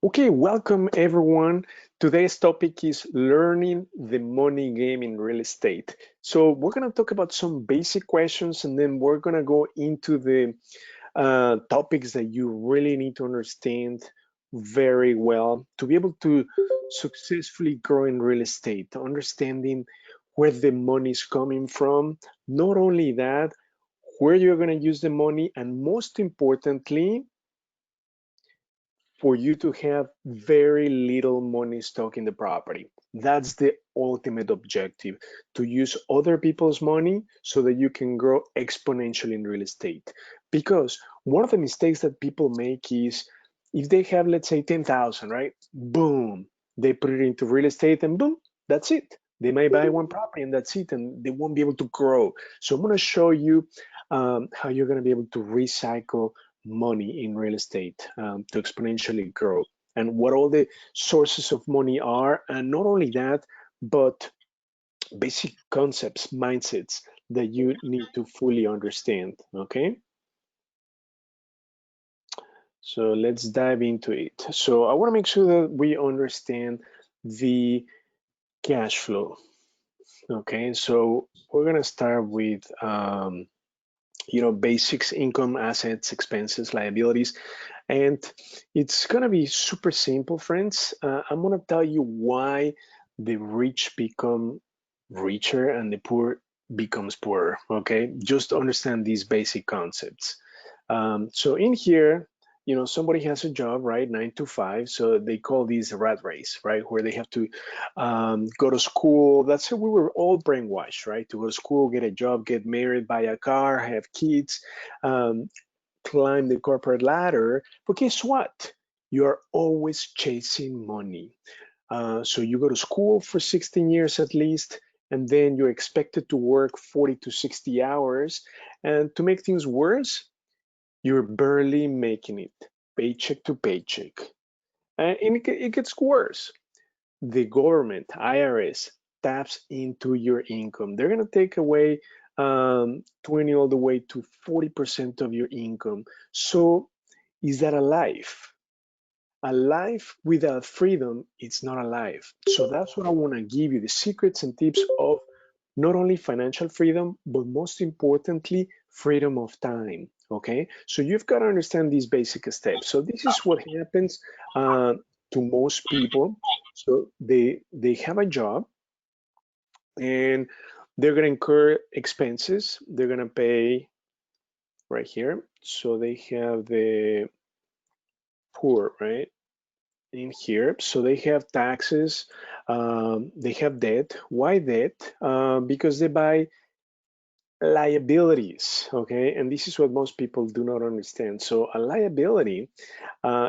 Okay, welcome everyone. Today's topic is learning the money game in real estate. So we're going to talk about some basic questions and then we're going to go into the topics that you really need to understand very well to be able to successfully grow in real estate, understanding where the money is coming from. Not only that, where you're going to use the money, and most importantly, for you to have very little money stuck in the property. That's the ultimate objective, to use other people's money so that you can grow exponentially in real estate. Because one of the mistakes that people make is if they have, let's say, 10,000, right? Boom, they put it into real estate and boom, that's it. They might buy one property and that's it, and they won't be able to grow. So I'm going to show you how you're going to be able to recycle money in real estate to exponentially grow, and what all the sources of money are, and not only that, but basic concepts, mindsets that you need to fully understand. Okay, so let's dive into it. So I want to make sure that we understand the cash flow. Okay, so we're gonna start with basics: income, assets, expenses, liabilities. And it's gonna be super simple, friends. I'm gonna tell you why the rich become richer and the poor becomes poorer. Okay, just understand these basic concepts. So in here, somebody has a job, right? 9 to 5. So they call these a rat race, right? Where they have to go to school. That's how we were all brainwashed, right? To go to school, get a job, get married, buy a car, have kids, um, climb the corporate ladder. But guess what? You are always chasing money. So you go to school for 16 years at least, and then you're expected to work 40 to 60 hours. And to make things worse, you're barely making it, paycheck to paycheck. And it gets worse. The government, IRS, taps into your income. They're going to take away 20 all the way to 40% of your income. So is that a life? A life without freedom, it's not a life. So that's what I want to give you, the secrets and tips of not only financial freedom, but most importantly, freedom of time. Okay, so you've got to understand these basic steps. So this is what happens to most people. So they have a job and they're going to incur expenses. They're going to pay right here. So they have the poor, right, in here. So they have taxes, they have debt. Why debt? Because they buy liabilities, okay? And this is what most people do not understand. So a liability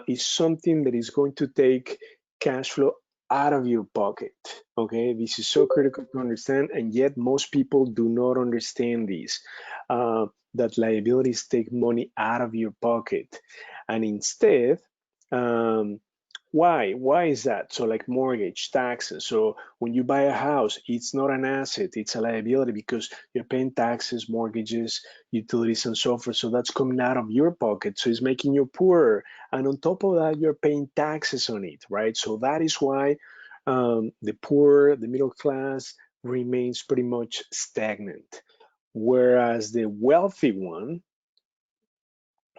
is something that is going to take cash flow out of your pocket, okay? This is so critical to understand, and yet most people do not understand this, that liabilities take money out of your pocket. And instead, um, why is that? So like mortgage, taxes. So when you buy a house, it's not an asset, it's a liability because you're paying taxes, mortgages, utilities, and so forth. So that's coming out of your pocket. So it's making you poorer. And on top of that, you're paying taxes on it, right? So that is why the poor, the middle class remains pretty much stagnant. Whereas the wealthy one,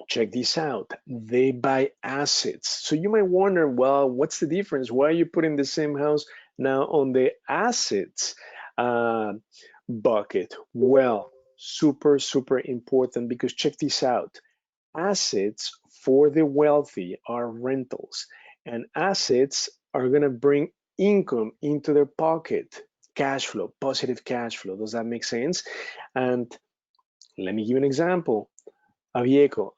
check this out, they buy assets. So you might wonder, well, what's the difference? Why are you putting the same house now on the assets uh, bucket? Well, super important, because check this out. Assets for the wealthy are rentals, and assets are going to bring income into their pocket. Cash flow, positive cash flow. Does that make sense? And let me give you an example. A vehicle,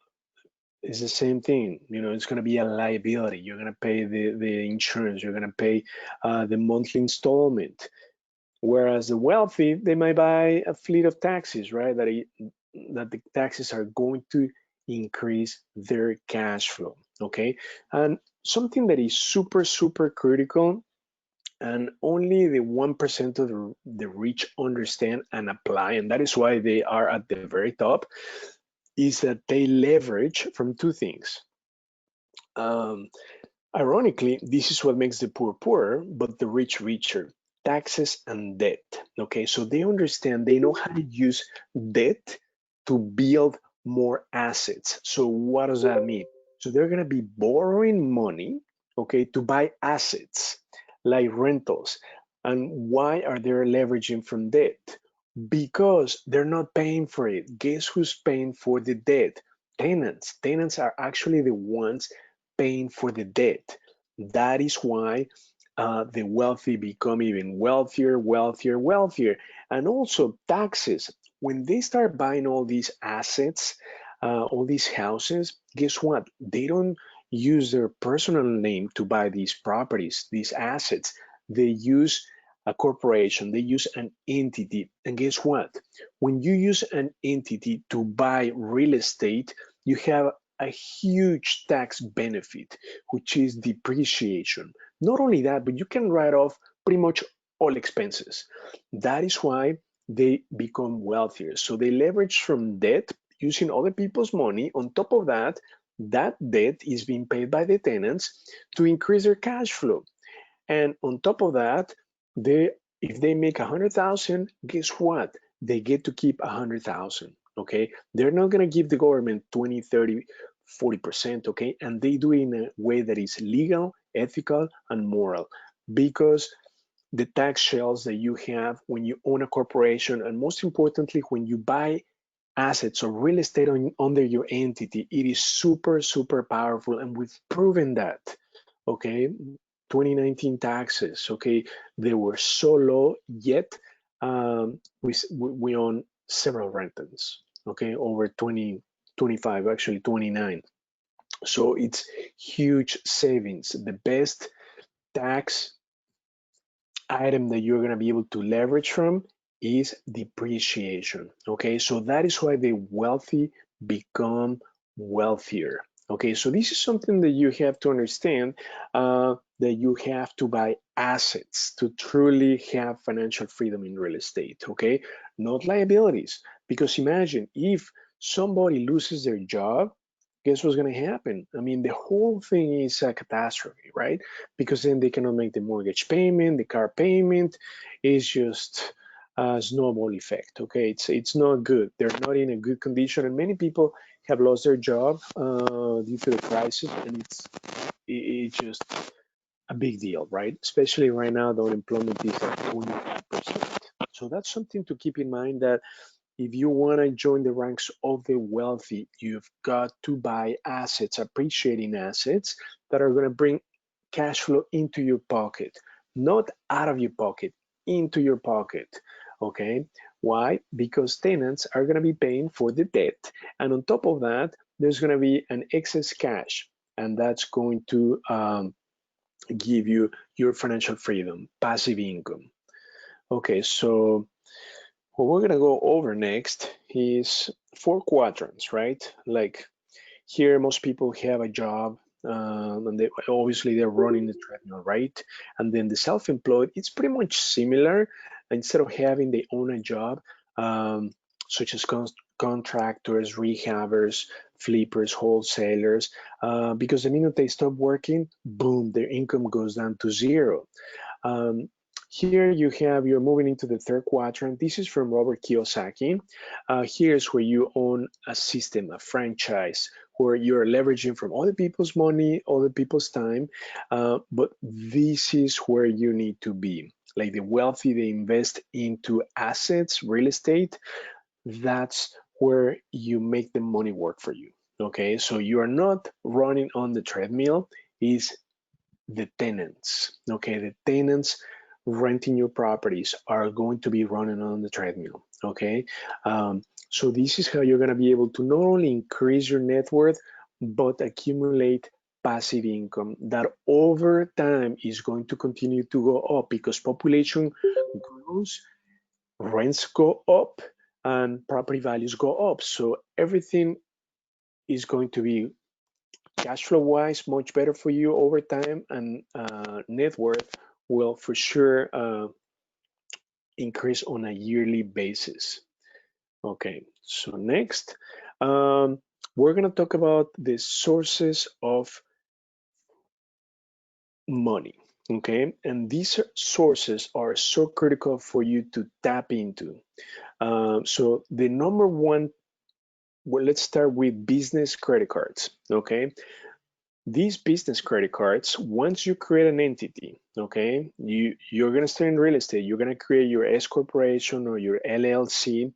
it's the same thing. It's going to be a liability. You're going to pay the insurance. You're going to pay the monthly installment. Whereas the wealthy, they might buy a fleet of taxis, right? That the taxes are going to increase their cash flow. Okay. And something that is super critical, and only the 1% of the rich understand and apply, and that is why they are at the very top, is that they leverage from two things. Um, Ironically, this is what makes the poor poorer, but the rich richer. Taxes and debt. Okay, so they understand, they know how to use debt to build more assets. So what does that mean? So they're going to be borrowing money, okay, to buy assets like rentals. And why are they leveraging from debt? Because they're not paying for it. Guess who's paying for the debt? Tenants. Tenants are actually the ones paying for the debt. That is why the wealthy become even wealthier, wealthier, wealthier. And also taxes. When they start buying all these assets, all these houses, guess what? They don't use their personal name to buy these properties, these assets. They use a corporation, they use an entity. And guess what? When you use an entity to buy real estate, you have a huge tax benefit, which is depreciation. Not only that, but you can write off pretty much all expenses. That is why they become wealthier. So they leverage from debt using other people's money. On top of that, that debt is being paid by the tenants to increase their cash flow. And on top of that, they if they make 100,000, guess what? They get to keep 100,000. Okay, they're not gonna give the government 20, 30, 40%. Okay, and they do it in a way that is legal, ethical, and moral, because the tax shells that you have when you own a corporation, and most importantly, when you buy assets or real estate under your entity, it is super, super powerful. And we've proven that. Okay. 2019 taxes, okay, they were so low, yet we own several rentals, okay, over 20, 25, actually 29. So it's huge savings. The best tax item that you're going to be able to leverage from is depreciation. Okay, so that is why the wealthy become wealthier. Okay, so this is something that you have to understand, that you have to buy assets to truly have financial freedom in real estate. Okay, not liabilities. Because imagine if somebody loses their job, guess what's going to happen? I mean, the whole thing is a catastrophe, right? Because then they cannot make the mortgage payment, the car payment is just a snowball effect. Okay, it's not good. They're not in a good condition, and many people have lost their job due to the crisis, and it's just a big deal, right? Especially right now, the unemployment is at 25%. So that's something to keep in mind, that if you want to join the ranks of the wealthy, you've got to buy assets, appreciating assets that are going to bring cash flow into your pocket, not out of your pocket, into your pocket. Okay. Why? Because tenants are going to be paying for the debt. And on top of that, there's going to be an excess cash. And that's going to give you your financial freedom, passive income. Okay. So what we're going to go over next is four quadrants, right? Like here, most people have a job, and obviously they're running the treadmill, right? And then the self-employed, it's pretty much similar. Instead of having they own a job, um, such as contractors, rehabbers, flippers, wholesalers, because the minute they stop working, boom, their income goes down to zero. Um, Here you have, you're moving into the third quadrant. This is from Robert Kiyosaki. Here's where you own a system, a franchise, where you're leveraging from other people's money, other people's time. But this is where you need to be. Like the wealthy, they invest into assets, real estate. That's where you make the money work for you. Okay, so you are not running on the treadmill. Is the tenants. Okay, the tenants renting your properties are going to be running on the treadmill. Okay, so this is how you're going to be able to not only increase your net worth, but accumulate passive income that over time is going to continue to go up, because population grows, rents go up, and property values go up. So everything is going to be cash flow wise much better for you over time, and net worth will for sure increase on a yearly basis. Okay, so next, we're going to talk about the sources of money. Okay, and these sources are so critical for you to tap into. So the number one, well, let's start with business credit cards. Okay, these business credit cards, once you create an entity, okay, you're gonna start in real estate. You're gonna create your S corporation or your LLC.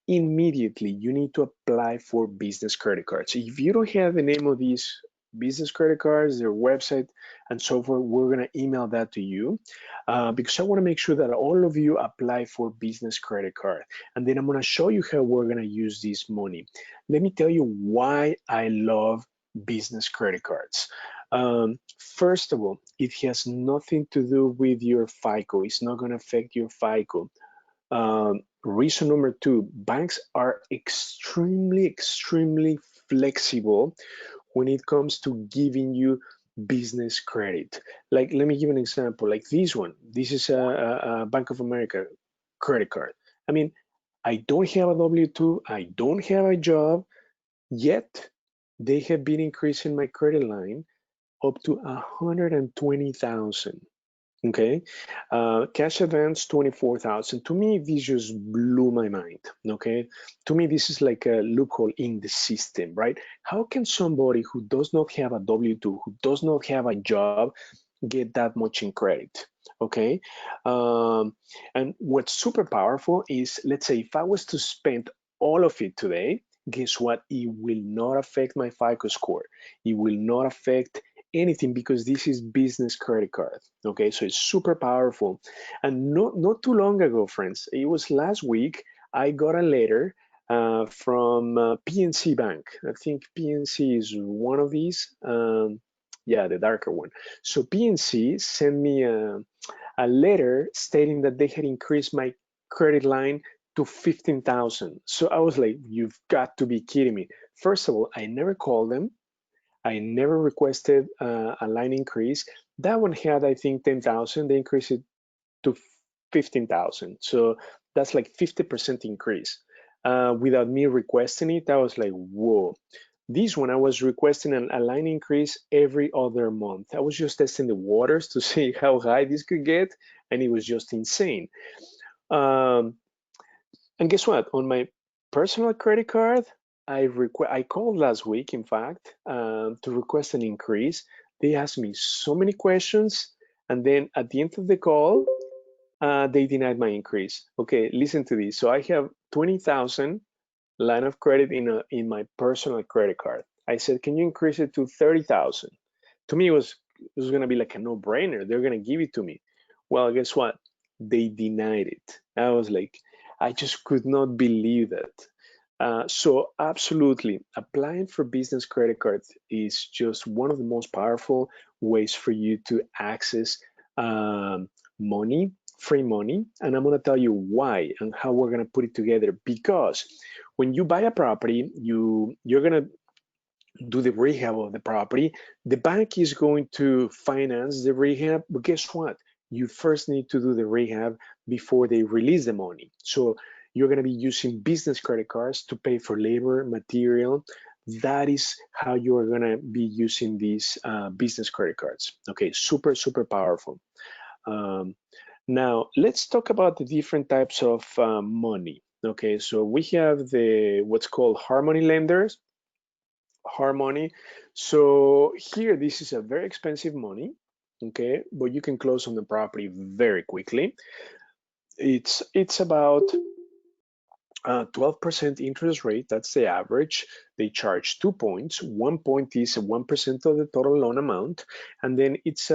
Immediately you need to apply for business credit cards. If you don't have the name of these business credit cards, their website, and so forth, we're going to email that to you because I want to make sure that all of you apply for business credit card. And then I'm going to show you how we're going to use this money. Let me tell you why I love business credit cards. First of all, it has nothing to do with your FICO. It's not going to affect your FICO. Reason number two, banks are extremely flexible when it comes to giving you business credit. Like, let me give an example. Like this one, this is a Bank of America credit card. I mean, I don't have a W-2, I don't have a job, yet they have been increasing my credit line up to 120,000. Okay, cash advance 24,000. To me, this just blew my mind. Okay, to me, this is like a loophole in the system, right? How can somebody who does not have a W-2, who does not have a job, get that much in credit? Okay, um, and what's super powerful is, let's say, if I was to spend all of it today, guess what? It will not affect my FICO score. It will not affect anything because this is business credit card. Okay, so it's super powerful. And not too long ago, friends, it was last week, I got a letter from PNC Bank. I think PNC is one of these. Yeah, the darker one. So PNC sent me a letter stating that they had increased my credit line to 15,000. So I was like, you've got to be kidding me. First of all, I never called them. I never requested a line increase. That one had, I think, 10,000. They increased it to 15,000. So that's like 50% increase. Without me requesting it, I was like, whoa. This one, I was requesting a line increase every other month. I was just testing the waters to see how high this could get, and it was just insane. Um, and guess what? On my personal credit card, I called last week, in fact, to request an increase. They asked me so many questions, and then at the end of the call, they denied my increase. Okay, listen to this. So I have 20,000 line of credit in my personal credit card. I said, can you increase it to 30,000? To me, it was gonna be like a no-brainer. They're gonna give it to me. Well, guess what? They denied it. I was like, I just could not believe that. So absolutely, applying for business credit cards is just one of the most powerful ways for you to access money, free money. And I'm gonna tell you why and how we're gonna put it together. Because when you buy a property, you're gonna do the rehab of the property. The bank is going to finance the rehab, but guess what? You first need to do the rehab before they release the money. So you're going to be using business credit cards to pay for labor, material. That is how you're going to be using these business credit cards. Okay, super powerful. Um, Now, let's talk about the different types of money. Okay, so we have the what's called hard money lenders, harmony. So here, this is a very expensive money, okay, but you can close on the property very quickly. It's about 12% interest rate. That's the average. They charge 2 points. 1 point is 1% of the total loan amount, and then it's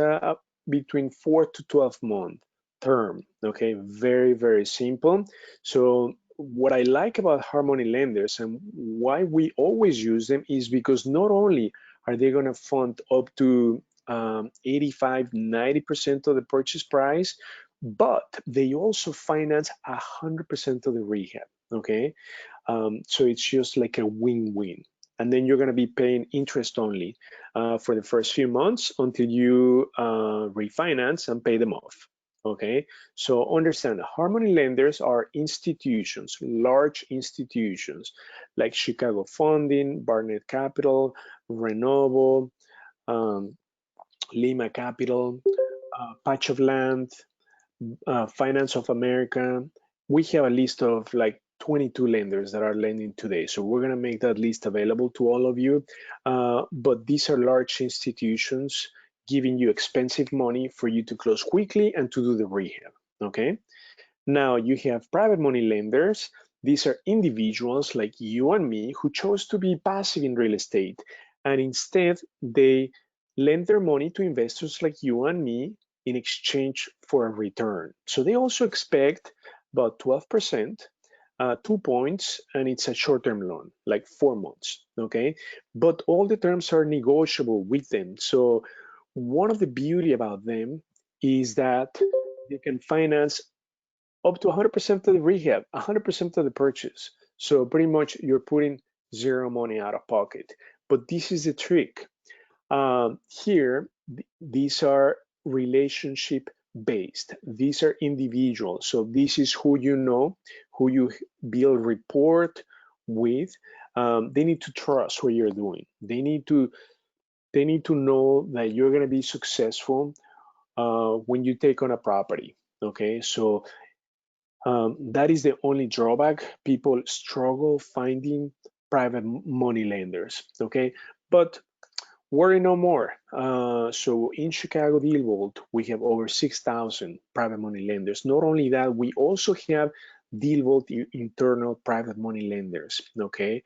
between 4 to 12 month term. Okay, very simple. So what I like about Harmony lenders and why we always use them is because not only are they going to fund up to 85-90% of the purchase price, but they also finance 100% of the rehab. Okay, so it's just like a win-win. And then you're going to be paying interest only for the first few months until you refinance and pay them off. Okay, so understand Harmony lenders are institutions, large institutions like Chicago Funding, Barnett Capital, Renovo, um, Lima Capital, Patch of Land, Finance of America. We have a list of like 22 lenders that are lending today. So we're going to make that list available to all of you. But these are large institutions giving you expensive money for you to close quickly and to do the rehab. Okay. Now you have private money lenders. These are individuals like you and me who chose to be passive in real estate, and instead they lend their money to investors like you and me in exchange for a return. So they also expect about 12%, 2 points, and it's a short-term loan, like 4 months, okay? But all the terms are negotiable with them. So one of the beauty about them is that they can finance up to 100% of the rehab, 100% of the purchase. So pretty much you're putting zero money out of pocket. But this is the trick. Here, these are relationship based. These are individual. So this is who you know, who you build rapport with. They need to trust what you're doing. They need to know that you're going to be successful when you take on a property. Okay, so that is the only drawback. People struggle finding private money lenders. Okay, but worry no more. So in ChicagoDealVault, we have over 6,000 private money lenders. Not only that, we also have DealVault internal private money lenders, okay,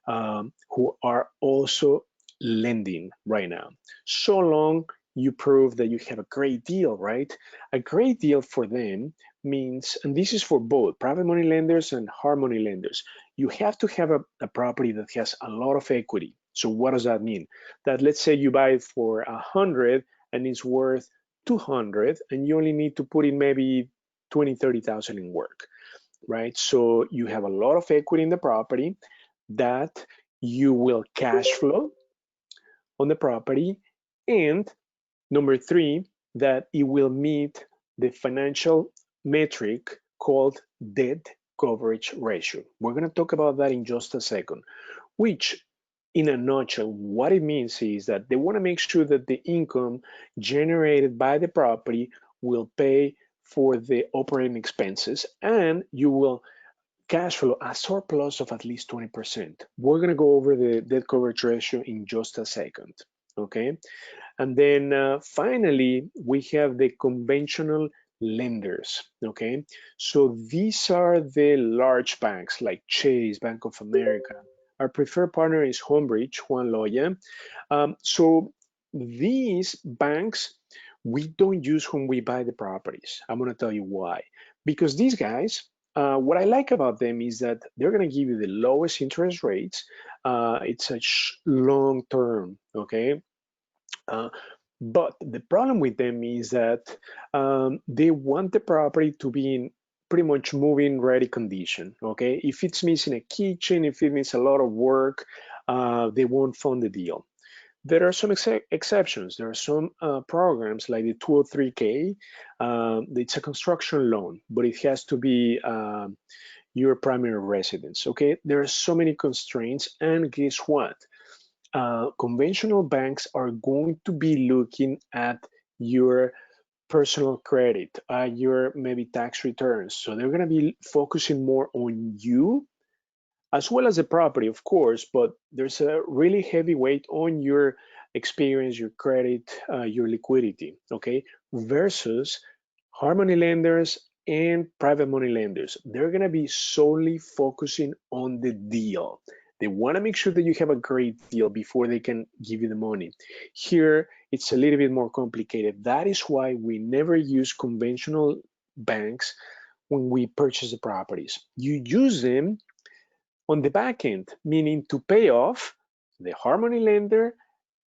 who are also lending right now. So long you prove that you have a great deal, right? A great deal for them means, and this is for both private money lenders and hard money lenders, you have to have a property that has a lot of equity. So what does that mean? That let's say you buy it for 100 and it's worth 200 and you only need to put in maybe 20, 30,000 in work, right? So you have a lot of equity in the property that you will cash flow on the property, and number three, that it will meet the financial metric called debt coverage ratio. We're going to talk about that in just a second, which in a nutshell, what it means is that they want to make sure that the income generated by the property will pay for the operating expenses and you will cash flow a surplus of at least 20%. We're going to go over the debt coverage ratio in just a second, okay? And then finally, we have the conventional lenders, okay? So these are the large banks like Chase, Bank of America. Our preferred partner is Homebridge, Juan Loya. So these banks, we don't use when we buy the properties. I'm going to tell you why. Because these guys, what I like about them is that they're going to give you the lowest interest rates. It's a long term, okay? Uh, but the problem with them is that they want the property to be in pretty much move-in ready condition. Okay, if it's missing a kitchen, if it needs a lot of work, they won't fund the deal. There are some exceptions. There are some programs like the 203K. It's a construction loan, but it has to be your primary residence. Okay, there are so many constraints, and guess what? Conventional banks are going to be looking at your personal credit, your maybe tax returns. So they're going to be focusing more on you as well as the property, of course, but there's a really heavy weight on your experience, your credit, your liquidity, okay? Versus hard money lenders and private money lenders. They're going to be solely focusing on the deal. They want to make sure that you have a great deal before they can give you the money. Here, it's a little bit more complicated. That is why we never use conventional banks when we purchase the properties. You use them on the back end, meaning to pay off the hard money lender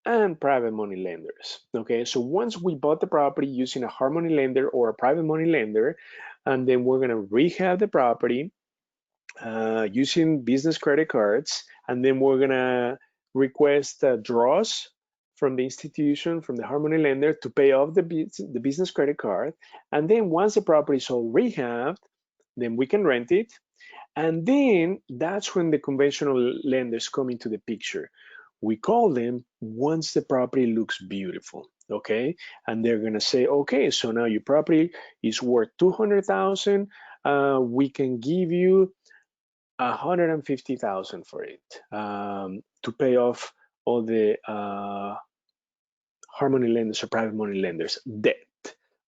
and private money lenders. Okay, so once we bought the property using a hard money lender or a private money lender, and then we're going to rehab the property using business credit cards, and then we're going to request draws from the institution, from the hard money lender to pay off the business credit card. And then once the property is all rehabbed, then we can rent it. And then that's when the conventional lenders come into the picture. We call them once the property looks beautiful. okay? And they're gonna say, okay, so now your property is worth 200,000. We can give you 150,000 for it to pay off all the hard money lenders or private money lenders debt.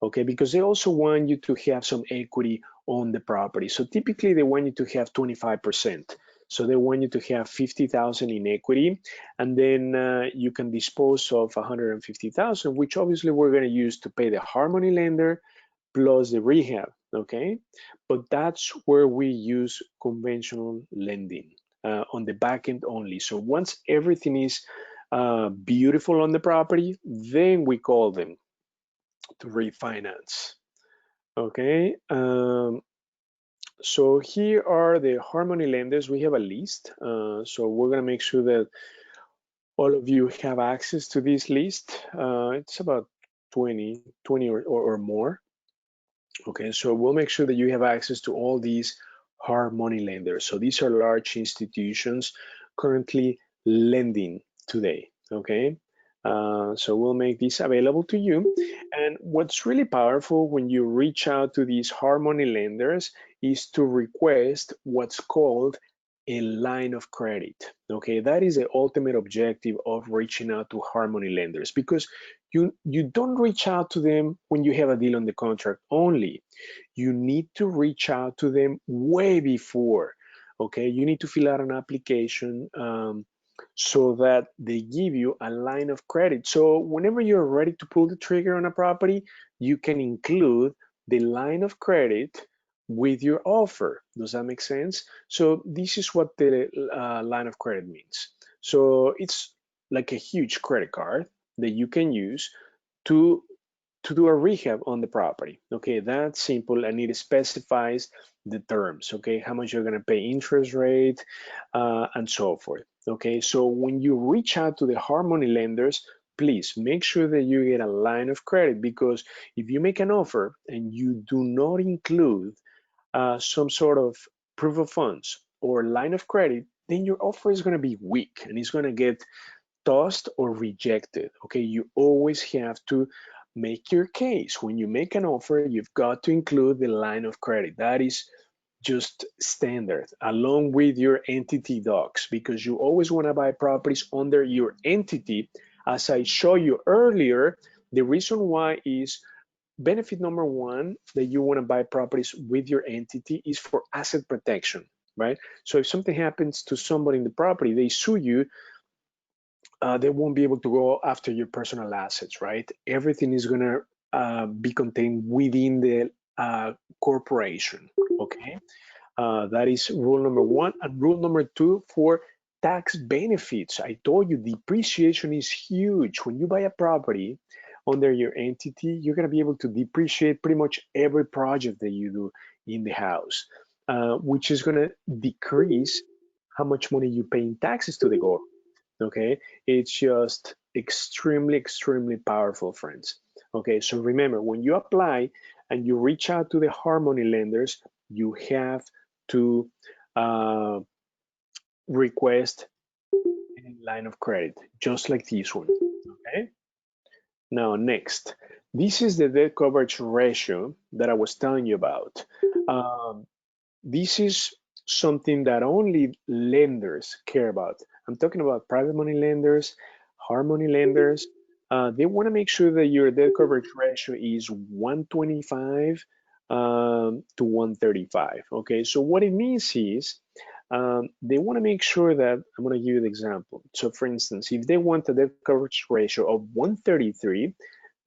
Okay, because they also want you to have some equity on the property. So typically they want you to have 25%. So they want you to have 50,000 in equity, and then you can dispose of 150,000, which obviously we're going to use to pay the hard money lender plus the rehab. Okay, but that's where we use conventional lending on the back end only. So once everything is beautiful on the property, then we call them to refinance. Okay, so here are the Harmony lenders. We have a list, so we're gonna make sure that all of you have access to this list. It's about 20 or more. Okay, so we'll make sure that you have access to all these hard money lenders. So these are large institutions currently lending today. Okay, so we'll make this available to you. And what's really powerful when you reach out to these hard money lenders is to request what's called a line of credit. Okay, that is the ultimate objective of reaching out to hard money lenders, because you don't reach out to them when you have a deal on the contract only. You need to reach out to them way before. Okay, you need to fill out an application so that they give you a line of credit. So whenever you're ready to pull the trigger on a property, you can include the line of credit with your offer. Does that make sense? So this is what the line of credit means. So it's like a huge credit card that you can use to do a rehab on the property. Okay, that's simple, and it specifies the terms. Okay, how much you're going to pay, interest rate, and so forth. Okay, so when you reach out to the hard money lenders, please make sure that you get a line of credit, because if you make an offer and you do not include some sort of proof of funds or line of credit, then your offer is going to be weak and it's going to get tossed or rejected. Okay, you always have to make your case. When you make an offer, you've got to include the line of credit. That is just standard, along with your entity docs, because you always want to buy properties under your entity. As I showed you earlier, the reason why is benefit number one that you want to buy properties with your entity is for asset protection, right? So if something happens to somebody in the property, they sue you, they won't be able to go after your personal assets, right? Everything is going to be contained within the corporation, okay? That is rule number one. And rule number two, for tax benefits, I told you depreciation is huge. When you buy a property under your entity, you're going to be able to depreciate pretty much every project that you do in the house, which is going to decrease how much money you pay in taxes to the government. Okay, it's just extremely powerful, friends. Okay, so remember, when you apply and you reach out to the hard money lenders, you have to uh, request a line of credit, just like this one. Okay, now next, this is the debt coverage ratio that I was telling you about. Um, this is something that only lenders care about. I'm talking about private money lenders, hard money lenders. They want to make sure that your debt coverage ratio is 125 to 135. Okay, so what it means is they want to make sure that, I'm going to give you an example. So for instance, if they want a debt coverage ratio of 133,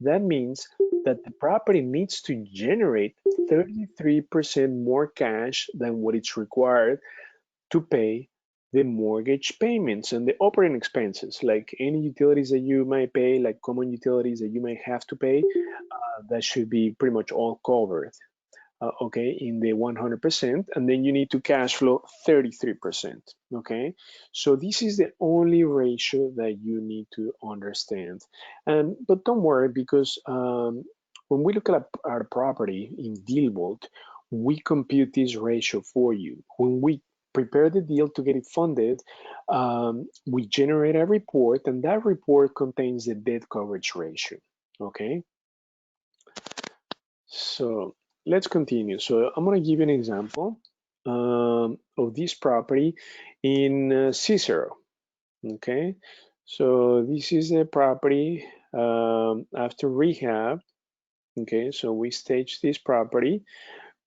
that means that the property needs to generate 33% more cash than what it's required to pay the mortgage payments and the operating expenses, like any utilities that you might pay, like common utilities that you may have to pay, that should be pretty much all covered. Okay, in the 100%, and then you need to cash flow 33%. Okay, so this is the only ratio that you need to understand. And but don't worry, because when we look at our property in DealVault, we compute this ratio for you. When we prepare the deal to get it funded, we generate a report, and that report contains the debt coverage ratio. okay? So let's continue. So I'm going to give you an example of this property in Cicero, okay? So this is a property after rehab, okay? So we staged this property.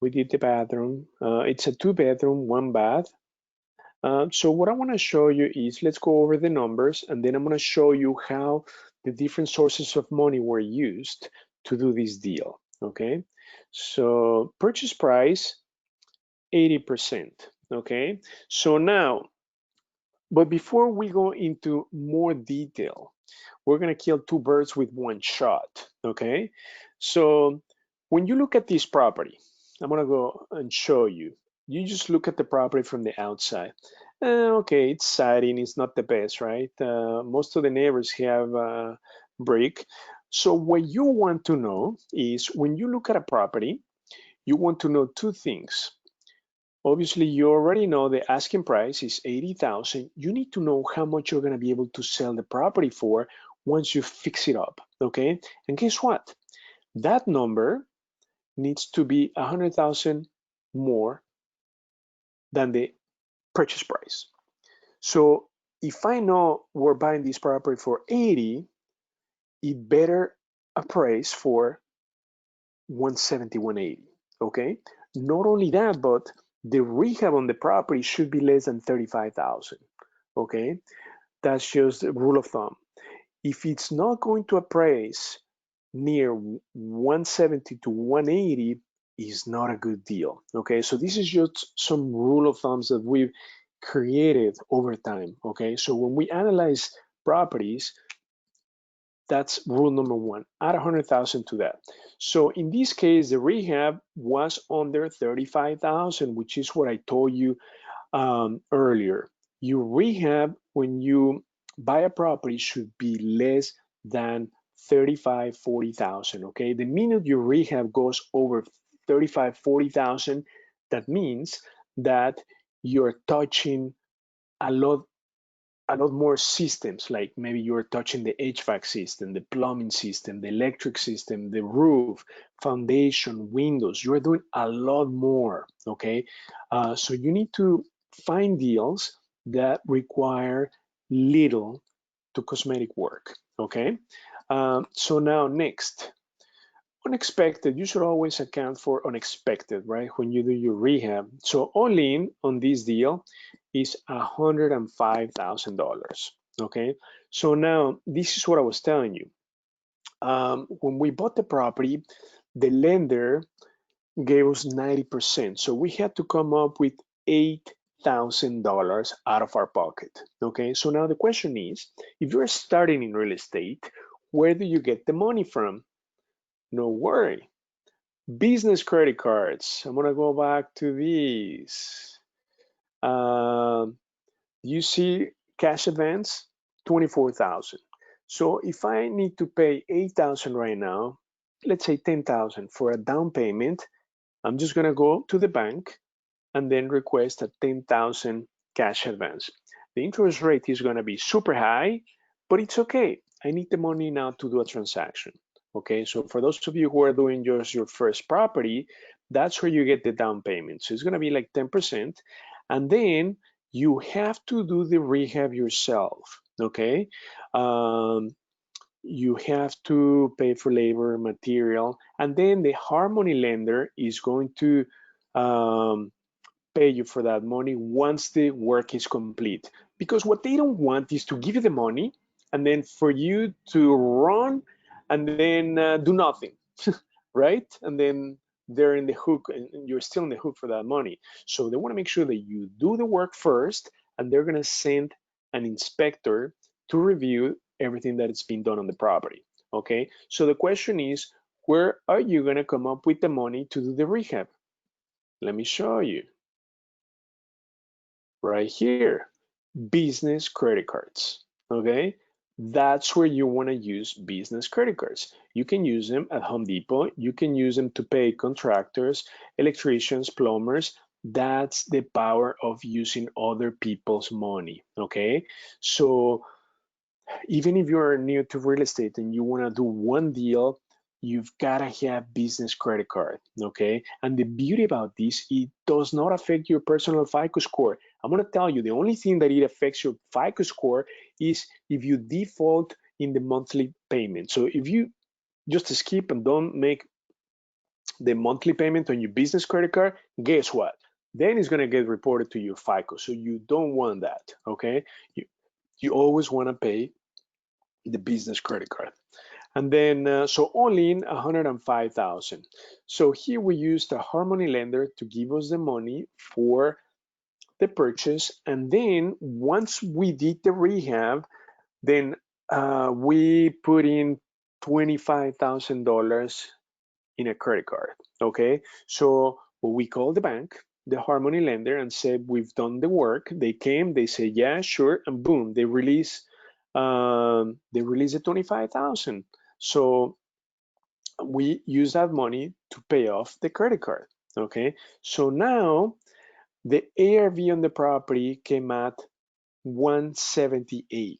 We did the bathroom. It's a 2-bedroom, 1 bath. So what I want to show you is, let's go over the numbers, and then I'm going to show you how the different sources of money were used to do this deal, okay? So purchase price, 80%, okay? So now, but before we go into more detail, we're going to kill 2 birds with 1 shot, okay? So when you look at this property, I'm going to go and show you. You just look at the property from the outside. Okay, it's siding, it's not the best, right? Most of the neighbors have brick. So what you want to know is, when you look at a property, you want to know 2 things. Obviously, you already know the asking price is 80,000. You need to know how much you're going to be able to sell the property for once you fix it up, okay? And guess what? That number needs to be 100,000 more than the purchase price. So if I know we're buying this property for 80, it better appraise for 170, 180, okay? Not only that, but the rehab on the property should be less than 35,000, okay? That's just a rule of thumb. If it's not going to appraise near 170 to 180, is not a good deal, okay? So this is just some rule of thumbs that we've created over time, okay? So when we analyze properties, that's rule number 1, add 100,000 to that. So in this case, the rehab was under 35,000, which is what I told you earlier. Your rehab, when you buy a property, should be less than 35, 40,000, okay? The minute your rehab goes over 35, 40,000, that means that you're touching a lot more systems, like maybe you're touching the HVAC system, the plumbing system, the electric system, the roof, foundation, windows. You're doing a lot more, okay? So you need to find deals that require little to cosmetic work, okay? So now next, unexpected. You should always account for unexpected, right? When you do your rehab. So all in on this deal is $105,000. Okay. So now this is what I was telling you. When we bought the property, the lender gave us 90%. So we had to come up with $8,000 out of our pocket. Okay. So now the question is, if you're starting in real estate, where do you get the money from? No worry. Business credit cards. I'm gonna go back to these. Um, you see cash advance, 24,000. So if I need to pay 8,000 right now, let's say 10,000 for a down payment, I'm just gonna go to the bank and then request a 10,000 cash advance. The interest rate is gonna be super high, but it's okay. I need the money now to do a transaction. Okay, so for those of you who are doing just your first property, that's where you get the down payment. So it's gonna be like 10%, and then you have to do the rehab yourself, okay? You have to pay for labor, material, and then the Harmony lender is going to pay you for that money once the work is complete. Because what they don't want is to give you the money and then for you to run and then do nothing, right? And then they're in the hook and you're still in the hook for that money. So they want to make sure that you do the work first, and they're going to send an inspector to review everything that has been done on the property. Okay, so the question is, where are you going to come up with the money to do the rehab? Let me show you. Right here, business credit cards, okay? That's where you want to use business credit cards. You can use them at Home Depot. You can use them to pay contractors, electricians, plumbers. That's the power of using other people's money, okay? So even if you're new to real estate and you want to do one deal, you've got to have business credit card, okay? And the beauty about this, it does not affect your personal FICO score. I'm going to tell you, the only thing that it affects your FICO score is if you default in the monthly payment. So if you just skip and don't make the monthly payment on your business credit card, guess what? Then it's going to get reported to your FICO. So you don't want that, okay? You always want to pay the business credit card. And then, so all in 105,000. So here we used a Harmony lender to give us the money for the purchase. And then once we did the rehab, then we put in $25,000 in a credit card. Okay, so we called the bank, the Harmony lender, and said we've done the work. They came, they said yeah, sure, and boom, they release the 25,000. So we use that money to pay off the credit card. Okay, so now the ARV on the property came at 178.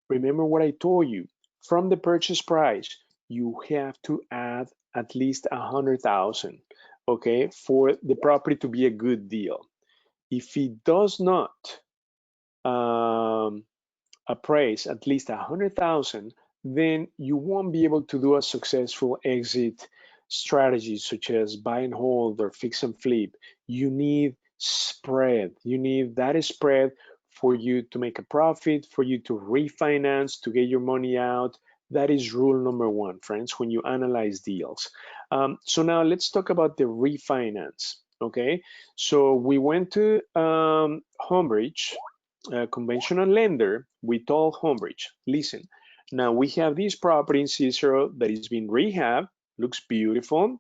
Remember what I told you, from the purchase price, you have to add at least 100,000, okay, for the property to be a good deal. If it does not appraise at least 100,000, then you won't be able to do a successful exit strategy such as buy and hold or fix and flip. You need spread. You need that spread for you to make a profit, for you to refinance, to get your money out. That is rule number one, friends, when you analyze deals. So now let's talk about the refinance. Okay, so we went to Homebridge, a conventional lender. We told Homebridge, listen, now we have this property in Cicero that is being rehabbed, looks beautiful.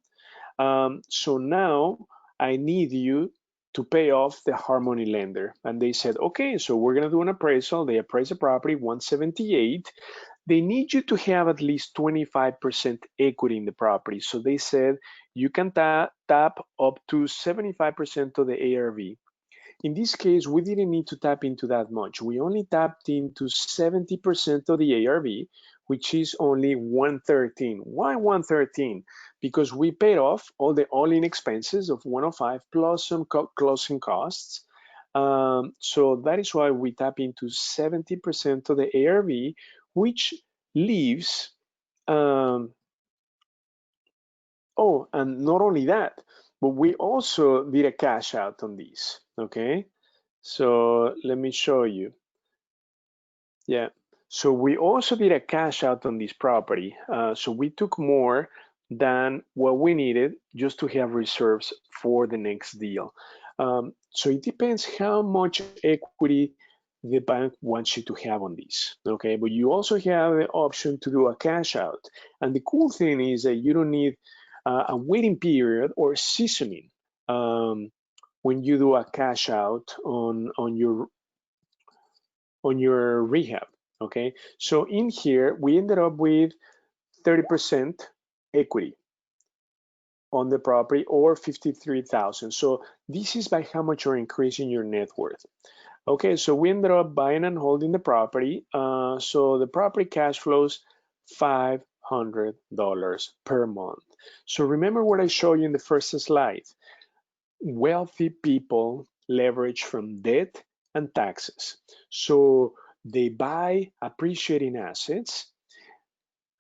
So now I need you to pay off the Harmony lender. And they said, okay, so we're gonna do an appraisal. They appraise the property 178. They need you to have at least 25% equity in the property. So they said you can tap up to 75% of the ARV. In this case, we didn't need to tap into that much. We only tapped into 70% of the ARV, which is only 113. Why 113? Because we paid off all the all-in expenses of 105 plus some closing costs. So that is why we tap into 70% of the ARV, which leaves, oh, and not only that, but we also did a cash out on these, okay? So let me show you. Yeah, so we also did a cash out on this property. So we took more than what we needed just to have reserves for the next deal. So it depends how much equity the bank wants you to have on this, okay? But you also have the option to do a cash out. And the cool thing is that you don't need a waiting period or seasoning when you do a cash out on your rehab, okay? So in here, we ended up with 30% equity on the property or 53,000. So this is by how much you're increasing your net worth. Okay, so we ended up buying and holding the property. So the property cash flows $500 per month. So remember what I showed you in the first slide. Wealthy people leverage from debt and taxes. So they buy appreciating assets.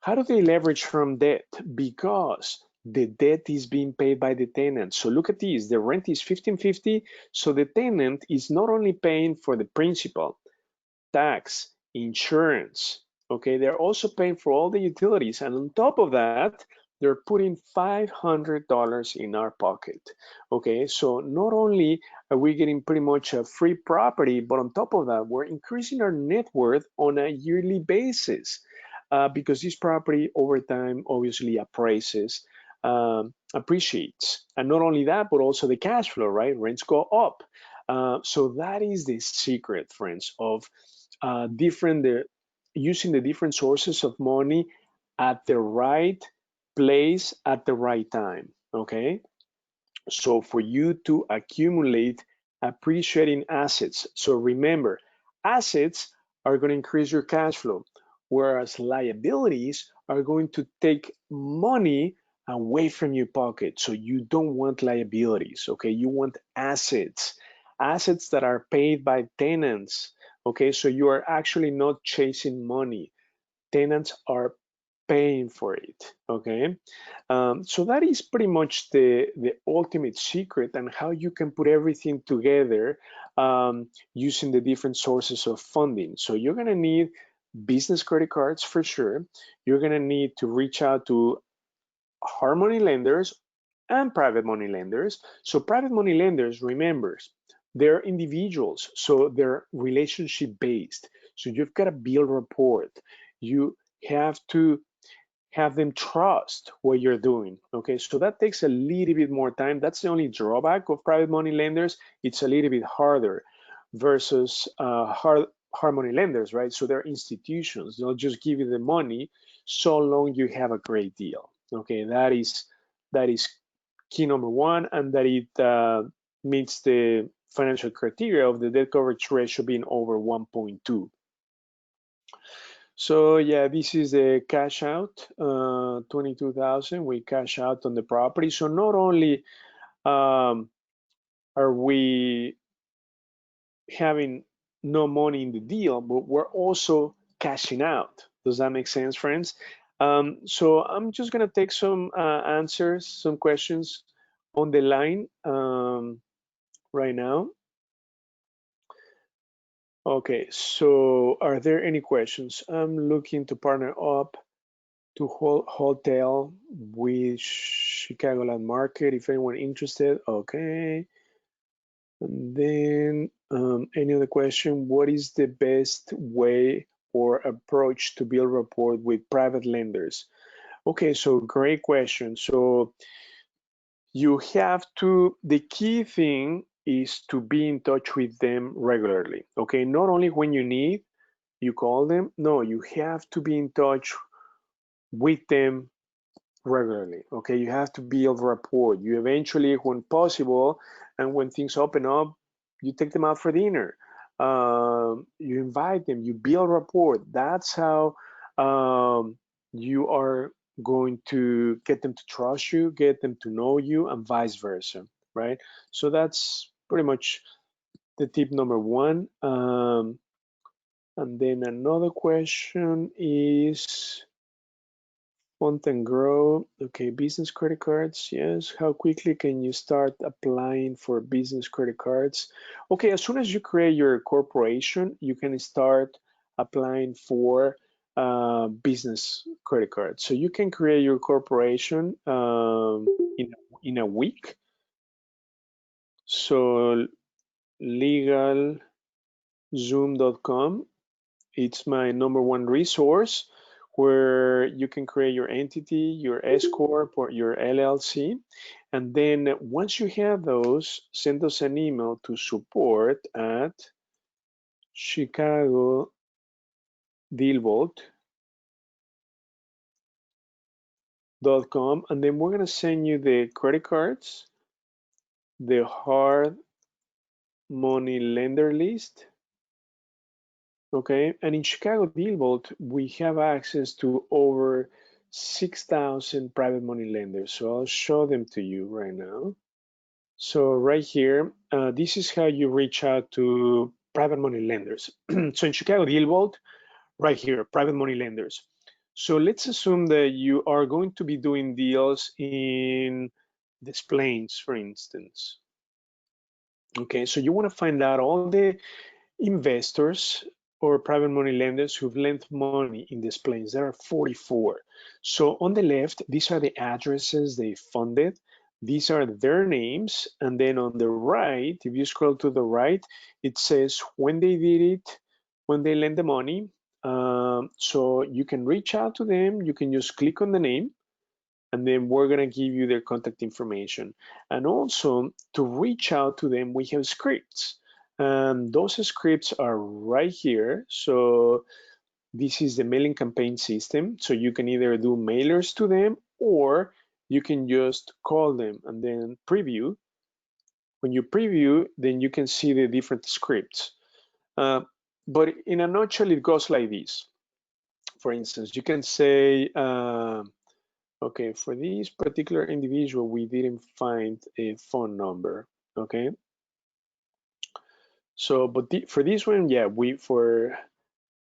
How do they leverage from debt? Because the debt is being paid by the tenant. So look at this, the rent is $1,550. So the tenant is not only paying for the principal, tax, insurance, okay, they're also paying for all the utilities. And on top of that, they're putting $500 in our pocket. Okay, so not only are we getting pretty much a free property, but on top of that, we're increasing our net worth on a yearly basis because this property over time obviously appraises, appreciates. And not only that, but also the cash flow, right? Rents go up. So that is the secret, friends, of using the different sources of money at the right place at the right time, okay? So for you to accumulate appreciating assets. So remember, assets are going to increase your cash flow. whereas liabilities are going to take money away from your pocket. So you don't want liabilities, okay? You want assets, assets that are paid by tenants, okay? So you are actually not chasing money. Tenants are paying for it, okay? So that is pretty much the ultimate secret and how you can put everything together using the different sources of funding. So you're gonna need business credit cards for sure. You're gonna need to reach out to hard money lenders and private money lenders. So private money lenders, remember, they're individuals, so they're relationship based. So you've got to build rapport. You have to have them trust what you're doing. Okay, so that takes a little bit more time. That's the only drawback of private money lenders. It's a little bit harder versus hard money lenders, right? So they're institutions. They'll just give you the money so long you have a great deal. Okay, that is key number one, and that it meets the financial criteria of the debt coverage ratio being over 1.2. So yeah, this is the cash out, 22,000. We cash out on the property. So not only um, are we having no money in the deal, but we're also cashing out. Does that make sense, friends? So I'm just gonna take some answers, some questions on the line right now. Okay, so are there any questions? I'm looking to partner up to Wholesale with Chicago Land Market. If anyone interested, okay. And then any other question? What is the best way or approach to build rapport with private lenders? Okay, so great question. So you have to, the key thing is to be in touch with them regularly. Okay, not only when you need, you call them. No, you have to be in touch with them regularly. Okay, you have to build rapport. You eventually, when possible, and when things open up, you take them out for dinner. You invite them. You build rapport. That's how you are going to get them to trust you, get them to know you, and vice versa, right? So that's pretty much the tip number one. And then another question is Font and grow. Okay, business credit cards. Yes. How quickly can you start applying for business credit cards? Okay, as soon as you create your corporation, you can start applying for business credit cards. So you can create your corporation in a week. So legalzoom.com. It's my number one resource where you can create your entity, your S Corp or your LLC. And then once you have those, send us an email to support at ChicagoDealVault.com. And then we're going to send you the credit cards, the hard money lender list. Okay, and in Chicago Deal Vault, we have access to over 6,000 private money lenders. So I'll show them to you right now. So right here, this is how you reach out to private money lenders. So in Chicago Deal Vault, right here, private money lenders. So let's assume that you are going to be doing deals in Des Plaines, for instance. Okay, so you want to find out all the investors or private money lenders who've lent money in Des Plaines. There are 44. So on the left, these are the addresses they funded. These are their names. And then on the right, if you scroll to the right, it says when they did it, when they lent the money. So you can reach out to them. You can just click on the name, and then we're going to give you their contact information. And also to reach out to them, we have scripts. And those scripts are right here. So this is the mailing campaign system. So you can either do mailers to them or you can just call them and then preview. When you preview, then you can see the different scripts. But in a nutshell, it goes like this. For instance, you can say, okay, for this particular individual, we didn't find a phone number. Okay. So, but for this one, yeah, for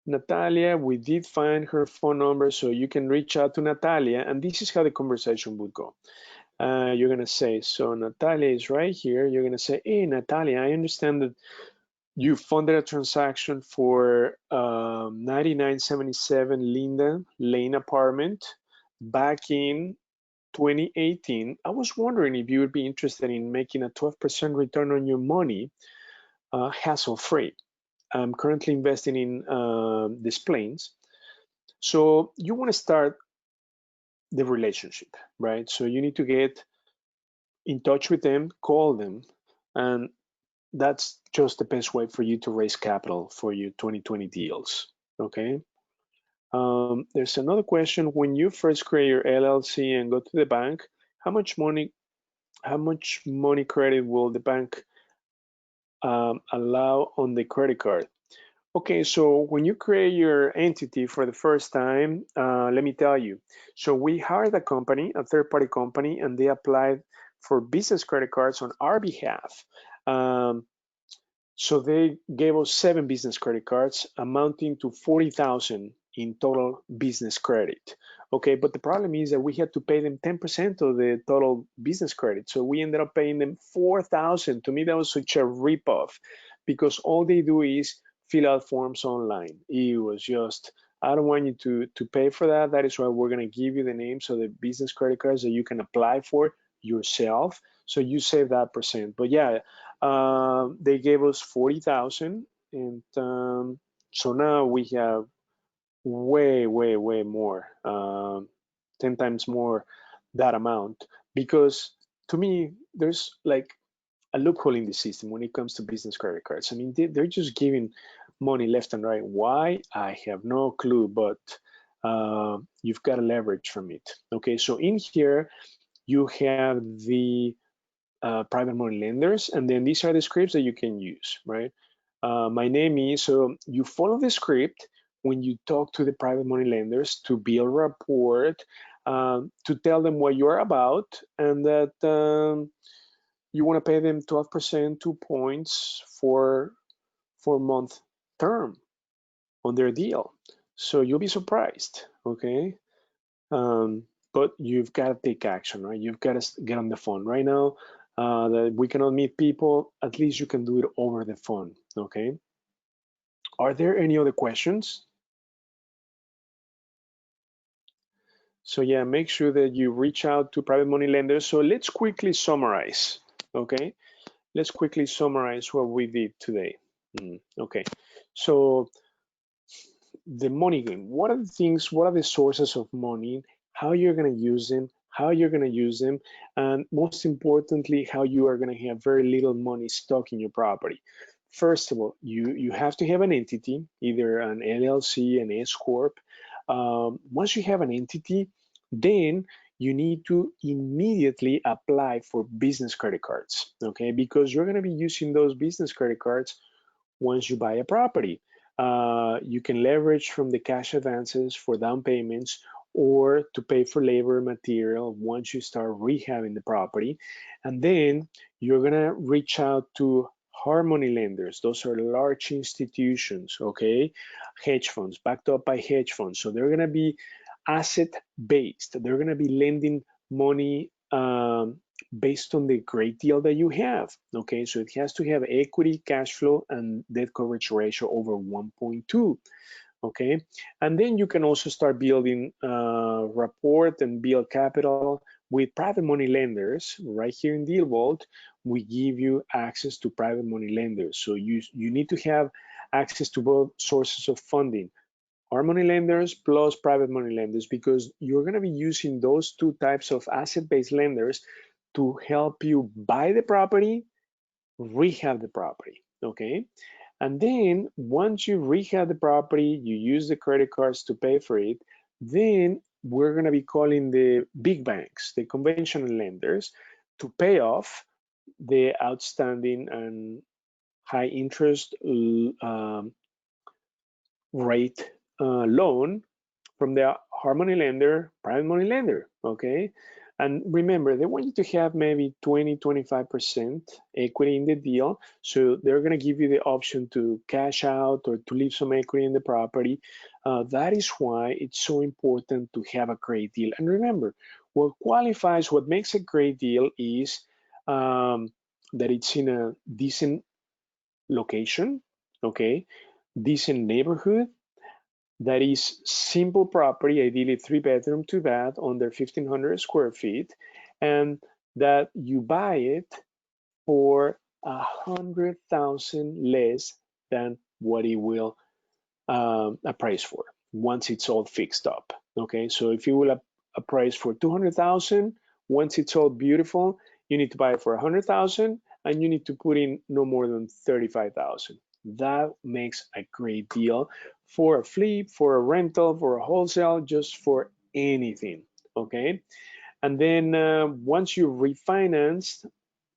Natalia, we did find her phone number, so you can reach out to Natalia, and this is how the conversation would go. You're gonna say, so Natalia is right here. You're gonna say, hey, Natalia, I understand that you funded a transaction for 9977 Linda Lane apartment back in 2018. I was wondering if you would be interested in making a 12% return on your money, hassle-free. I'm currently investing in these planes. So you want to start the relationship, right? So you need to get in touch with them, call them, and that's just the best way for you to raise capital for your 2020 deals, okay? There's another question. When you first create your LLC and go to the bank, how much money credit will the bank allow on the credit card? Okay, so when you create your entity for the first time, let me tell you. So we hired a company, a third-party company, and they applied for business credit cards on our behalf. So they gave us 7 business credit cards amounting to 40,000 in total business credit. Okay, but the problem is that we had to pay them 10% of the total business credit. So we ended up paying them 4,000. To me, that was such a ripoff because all they do is fill out forms online. It was just, I don't want you to pay for that. That is why we're going to give you the names of the business credit cards that you can apply for yourself. So you save that percent. But yeah, they gave us 40,000, and so now we have way more, 10 times more that amount, because to me there's like a loophole in the system when it comes to business credit cards. I mean, they're just giving money left and right. Why? I have no clue, but you've got to leverage from it. Okay, so in here you have the private money lenders, and then these are the scripts that you can use, right? My name is, so you follow the script when you talk to the private money lenders to build rapport, to tell them what you're about, and that you want to pay them 12%, 2 points for 4-month term on their deal. So you'll be surprised, okay? But you've got to take action, right? You've got to get on the phone right now. That we cannot meet people, at least you can do it over the phone, okay? Are there any other questions? So yeah, make sure that you reach out to private money lenders. So let's quickly summarize, okay? Let's quickly summarize what we did today. Okay, so the money game, what are the things, what are the sources of money, how you're going to use them, and most importantly, how you are going to have very little money stuck in your property. First of all, you have to have an entity, either an LLC, an S Corp. Once you have an entity, then you need to immediately apply for business credit cards, okay? Because you're going to be using those business credit cards once you buy a property. You can leverage from the cash advances for down payments or to pay for labor and material once you start rehabbing the property. And then you're going to reach out to hard money lenders. Those are large institutions, okay? Hedge funds, backed up by hedge funds. So they're going to be asset based. They're going to be lending money based on the great deal that you have. Okay, so it has to have equity, cash flow, and debt coverage ratio over 1.2. Okay, and then you can also start building rapport and build capital with private money lenders. Right here in DealVault, we give you access to private money lenders. So you need to have access to both sources of funding, our money lenders plus private money lenders, because you're going to be using those 2 types of asset-based lenders to help you buy the property, rehab the property, okay? And then once you rehab the property, you use the credit cards to pay for it, then we're going to be calling the big banks, the conventional lenders, to pay off the outstanding and high interest rate loan from the hard money lender, private money lender, okay? And remember, they want you to have maybe 20, 25% equity in the deal. So they're going to give you the option to cash out or to leave some equity in the property. That is why it's so important to have a great deal. And remember, what makes a great deal is that it's in a decent location, okay, decent neighborhood, that is simple property, ideally 3 bedroom, 2 bath, under 1,500 square feet, and that you buy it for 100,000 less than what it will appraise for once it's all fixed up. Okay, so if you will appraise for 200,000, once it's all beautiful, you need to buy it for 100,000, and you need to put in no more than 35,000. That makes a great deal for a flip, for a rental, for a wholesale, just for anything. Okay, and then once you refinance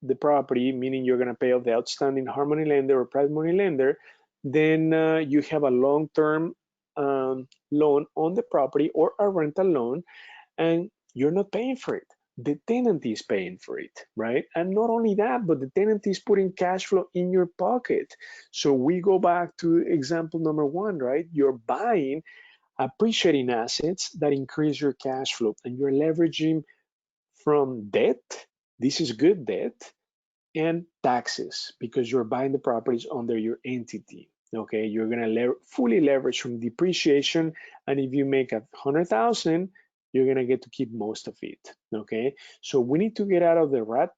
the property, meaning you're going to pay off the outstanding hard money lender or private money lender, then you have a long-term loan on the property or a rental loan, and you're not paying for it. The tenant is paying for it, right? And not only that, but the tenant is putting cash flow in your pocket. So we go back to example number one, right? You're buying appreciating assets that increase your cash flow, and you're leveraging from debt. This is good debt, and taxes, because you're buying the properties under your entity. Okay, you're gonna fully leverage from depreciation, and if you make 100,000, you're gonna get to keep most of it. Okay, so we need to get out of the rat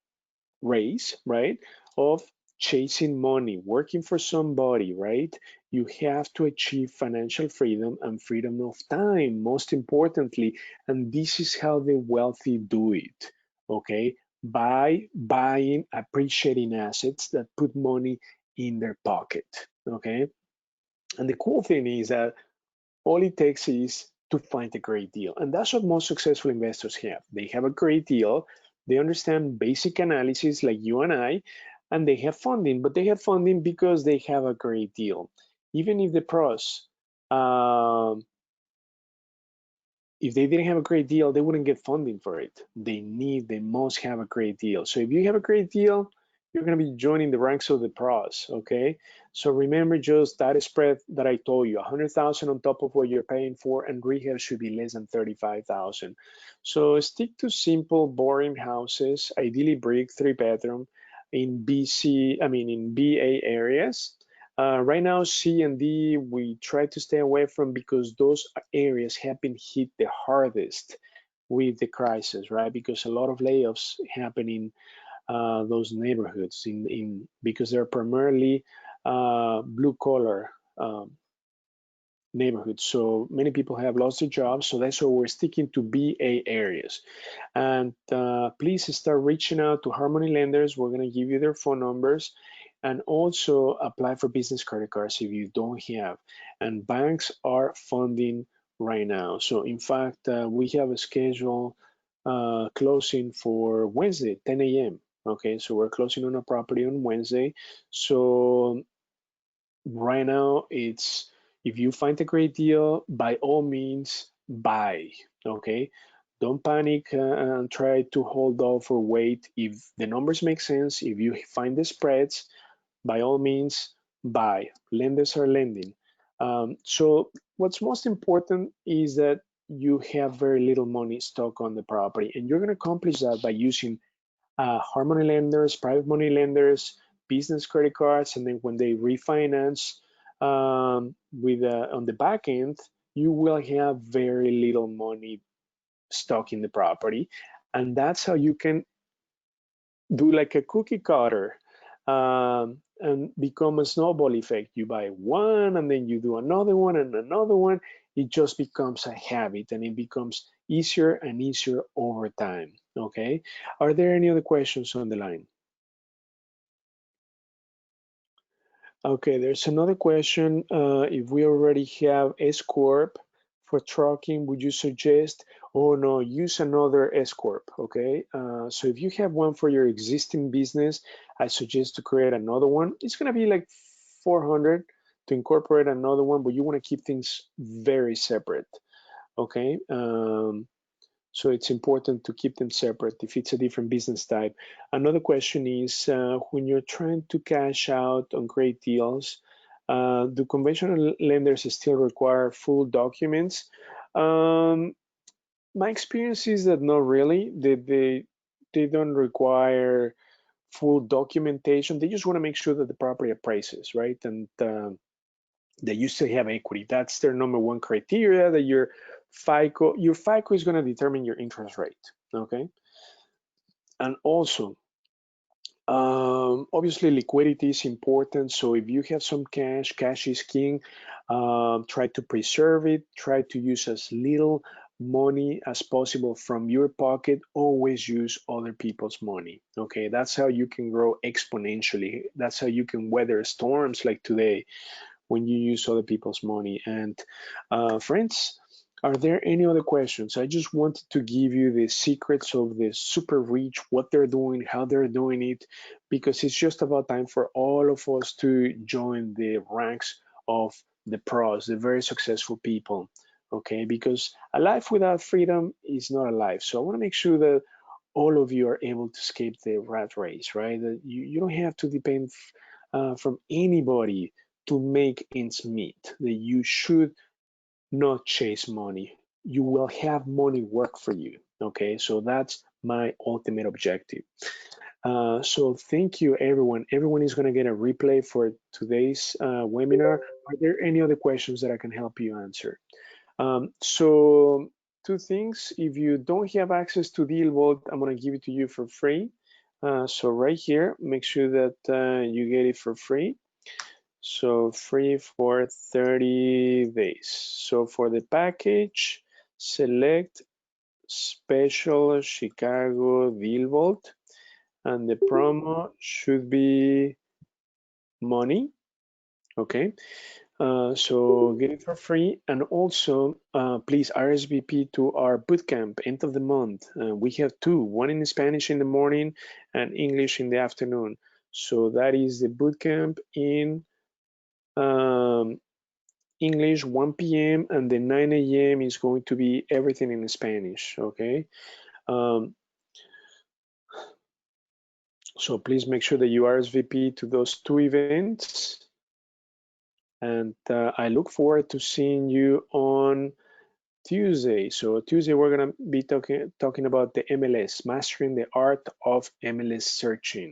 race, right, of chasing money, working for somebody, right? You have to achieve financial freedom and freedom of time, most importantly. And this is how the wealthy do it, okay? By buying appreciating assets that put money in their pocket, okay? And the cool thing is that all it takes is to find a great deal. And that's what most successful investors have. They have a great deal, they understand basic analysis like you and they have funding, but they have funding because they have a great deal. Even if the pros, um, if they didn't have a great deal, they wouldn't get funding for it. They must have a great deal. So if you have a great deal, you're going to be joining the ranks of the pros, okay? So remember just that spread that I told you, 100,000 on top of what you're paying for, and rehab should be less than 35,000. So stick to simple, boring houses, ideally brick, 3 bedroom, in in BA areas. Right now, C and D, we try to stay away from because those areas have been hit the hardest with the crisis, right? Because a lot of layoffs happen in those neighborhoods because they're primarily blue collar neighborhoods. So many people have lost their jobs. So that's why we're sticking to BA areas. And please start reaching out to Harmony lenders. We're going to give you their phone numbers, and also apply for business credit cards if you don't have. And banks are funding right now. So in fact, we have a schedule closing for Wednesday, 10 a.m. Okay, so we're closing on a property on Wednesday. So right now, it's if you find a great deal, by all means, buy. Okay, don't panic and try to hold off or wait. If the numbers make sense, if you find the spreads, by all means, buy. Lenders are lending. So what's most important is that you have very little money stuck on the property, and you're going to accomplish that by using hard money lenders, private money lenders, business credit cards, and then when they refinance on the back end, you will have very little money stuck in the property, and that's how you can do like a cookie cutter and become a snowball effect. You buy one and then you do another one and another one. It just becomes a habit, and it becomes easier and easier over time. Okay. Are there any other questions on the line? Okay, there's another question. If we already have S Corp for trucking, would you suggest, oh no, use another S Corp, okay? So if you have one for your existing business, I suggest to create another one. It's gonna be like 400 to incorporate another one, but you wanna keep things very separate, okay? So it's important to keep them separate if it's a different business type. Another question is when you're trying to cash out on great deals, do conventional lenders still require full documents? My experience is that not really. They don't require full documentation. They just want to make sure that the property appraises, right? And that you still have equity. That's their number one criteria, that your FICO is going to determine your interest rate, okay? And also, obviously liquidity is important. So if you have some cash, cash is king. Try to preserve it. Try to use as little money as possible from your pocket. Always use other people's money, okay? That's how you can grow exponentially. That's how you can weather storms like today, when you use other people's money. And friends, are there any other questions? I just wanted to give you the secrets of the super rich, what they're doing, how they're doing it, because it's just about time for all of us to join the ranks of the pros, the very successful people. Okay, because a life without freedom is not a life. So I want to make sure that all of you are able to escape the rat race, right? That you don't have to depend from anybody to make ends meet. That you should not chase money. You will have money work for you. Okay, so that's my ultimate objective. So thank you, everyone. Everyone is going to get a replay for today's webinar. Are there any other questions that I can help you answer? So two things. If you don't have access to DealVault, I'm going to give it to you for free. So right here, make sure that you get it for free. So free for 30 days. So for the package, select special Chicago DealVault, and the promo should be money. Okay. So get it for free, and also please RSVP to our bootcamp end of the month. We have two, one in Spanish in the morning and English in the afternoon. So that is the bootcamp in English 1 p.m. and the 9 a.m. is going to be everything in Spanish. Okay. So please make sure that you RSVP to those two events. And I look forward to seeing you on Tuesday. So Tuesday we're gonna be talking about the MLS, mastering the art of MLS searching.